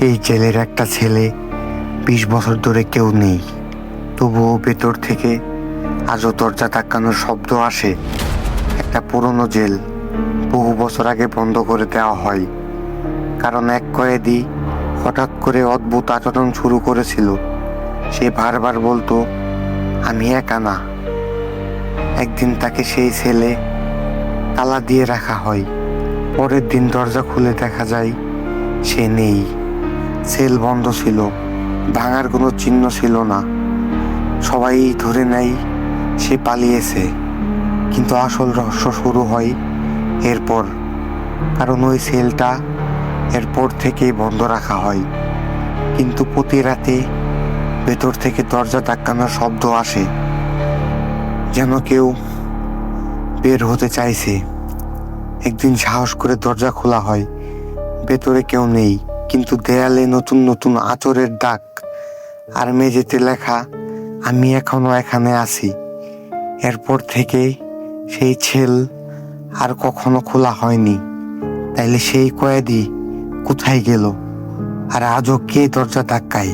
এই জেলের একটা ছেলে 20 বছর ধরে কেউ নেই, তবুও ভেতর থেকে আজও দরজা ধাক্কানোর শব্দ আসে। একটা পুরনো জেল বহু বছর আগে বন্ধ করে দেওয়া হয়, কারণ এক কয়েদি হঠাৎ করে অদ্ভুত আচরণ শুরু করেছিল। সে বারবার বলতো, আমি একা না। একদিন তাকে সেই ছেলে তালা দিয়ে রাখা হয়। পরের দিন দরজা খুলে দেখা যায় সে নেই। সেল বন্ধ ছিল, ভাঙার কোনো চিহ্ন ছিল না। সবাই ধরে নেয় সে পালিয়েছে, কিন্তু আসল রহস্য শুরু হয় এরপর, কারণ ওই সেলটা এরপর থেকেই বন্ধ রাখা হয়। কিন্তু প্রতি রাতে ভেতর থেকে দরজা ধাক্কানোর শব্দ আসে, যেন কেউ বের হতে চাইছে। একদিন সাহস করে দরজা খোলা হয়, ভেতরে কেউ নেই, কিন্তু দেয়ালে নতুন নতুন আঁচড়ের দাগ, আর মেঝেতে লেখা, আমি এখনো এখানে আছি। এরপর থেকে সেই ছেল আর কখনো খোলা হয়নি। তাইলে সেই কয়েদি কোথায় গেল, আর আজও কে দরজা ধাক্কায়?